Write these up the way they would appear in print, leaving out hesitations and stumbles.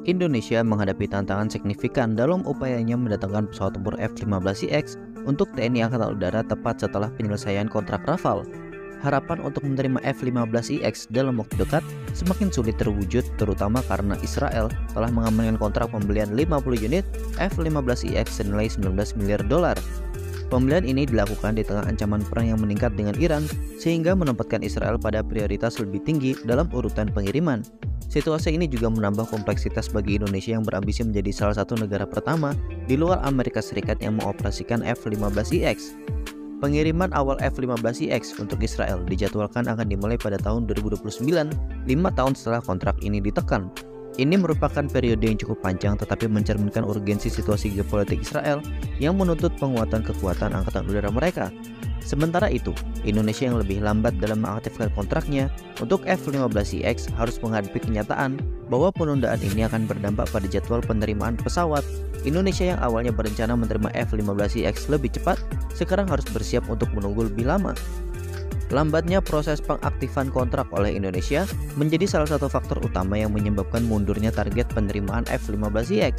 Indonesia menghadapi tantangan signifikan dalam upayanya mendatangkan pesawat tempur F-15IX untuk TNI Angkatan Udara tepat setelah penyelesaian kontrak Rafale. Harapan untuk menerima F-15IX dalam waktu dekat semakin sulit terwujud, terutama karena Israel telah mengamankan kontrak pembelian 50 unit F-15IX senilai 19 miliar dolar. Pembelian ini dilakukan di tengah ancaman perang yang meningkat dengan Iran, sehingga menempatkan Israel pada prioritas lebih tinggi dalam urutan pengiriman. Situasi ini juga menambah kompleksitas bagi Indonesia yang berambisi menjadi salah satu negara pertama di luar Amerika Serikat yang mengoperasikan F-15IX. Pengiriman awal F-15IX untuk Israel dijadwalkan akan dimulai pada tahun 2029, 5 tahun setelah kontrak ini ditekan. Ini merupakan periode yang cukup panjang, tetapi mencerminkan urgensi situasi geopolitik Israel yang menuntut penguatan kekuatan angkatan udara mereka. Sementara itu, Indonesia yang lebih lambat dalam mengaktifkan kontraknya untuk F-15IX harus menghadapi kenyataan bahwa penundaan ini akan berdampak pada jadwal penerimaan pesawat. Indonesia yang awalnya berencana menerima F-15IX lebih cepat, sekarang harus bersiap untuk menunggu lebih lama. Lambatnya proses pengaktifan kontrak oleh Indonesia menjadi salah satu faktor utama yang menyebabkan mundurnya target penerimaan F-15IX.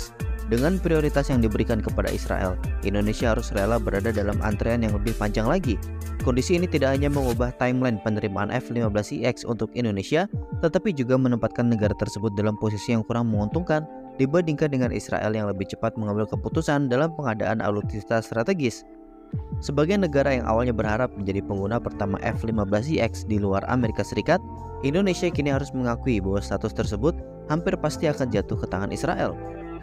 Dengan prioritas yang diberikan kepada Israel, Indonesia harus rela berada dalam antrean yang lebih panjang lagi. Kondisi ini tidak hanya mengubah timeline penerimaan F-15IX untuk Indonesia, tetapi juga menempatkan negara tersebut dalam posisi yang kurang menguntungkan dibandingkan dengan Israel yang lebih cepat mengambil keputusan dalam pengadaan alutsista strategis. Sebagai negara yang awalnya berharap menjadi pengguna pertama F-15IX di luar Amerika Serikat, Indonesia kini harus mengakui bahwa status tersebut hampir pasti akan jatuh ke tangan Israel.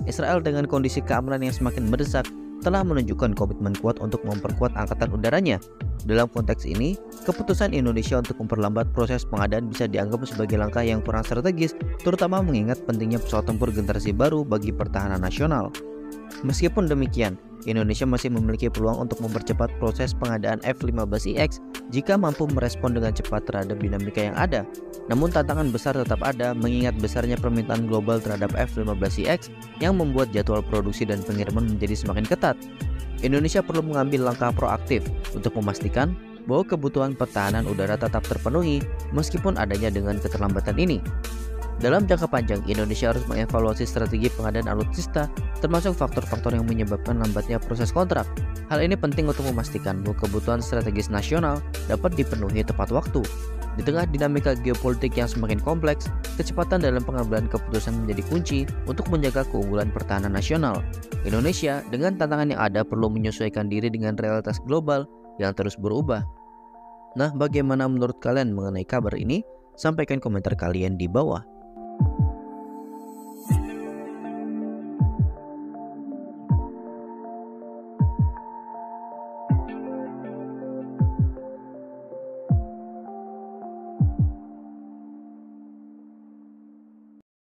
Israel dengan kondisi keamanan yang semakin mendesak telah menunjukkan komitmen kuat untuk memperkuat angkatan udaranya. Dalam konteks ini, keputusan Indonesia untuk memperlambat proses pengadaan bisa dianggap sebagai langkah yang kurang strategis, terutama mengingat pentingnya pesawat tempur generasi baru bagi pertahanan nasional. Meskipun demikian, Indonesia masih memiliki peluang untuk mempercepat proses pengadaan F-15IX jika mampu merespon dengan cepat terhadap dinamika yang ada. Namun tantangan besar tetap ada mengingat besarnya permintaan global terhadap F-15IX yang membuat jadwal produksi dan pengiriman menjadi semakin ketat. Indonesia perlu mengambil langkah proaktif untuk memastikan bahwa kebutuhan pertahanan udara tetap terpenuhi meskipun adanya dengan keterlambatan ini. Dalam jangka panjang, Indonesia harus mengevaluasi strategi pengadaan alutsista, termasuk faktor-faktor yang menyebabkan lambatnya proses kontrak. Hal ini penting untuk memastikan bahwa kebutuhan strategis nasional dapat dipenuhi tepat waktu. Di tengah dinamika geopolitik yang semakin kompleks, kecepatan dalam pengambilan keputusan menjadi kunci untuk menjaga keunggulan pertahanan nasional. Indonesia dengan tantangan yang ada perlu menyesuaikan diri dengan realitas global yang terus berubah. Nah, bagaimana menurut kalian mengenai kabar ini? Sampaikan komentar kalian di bawah.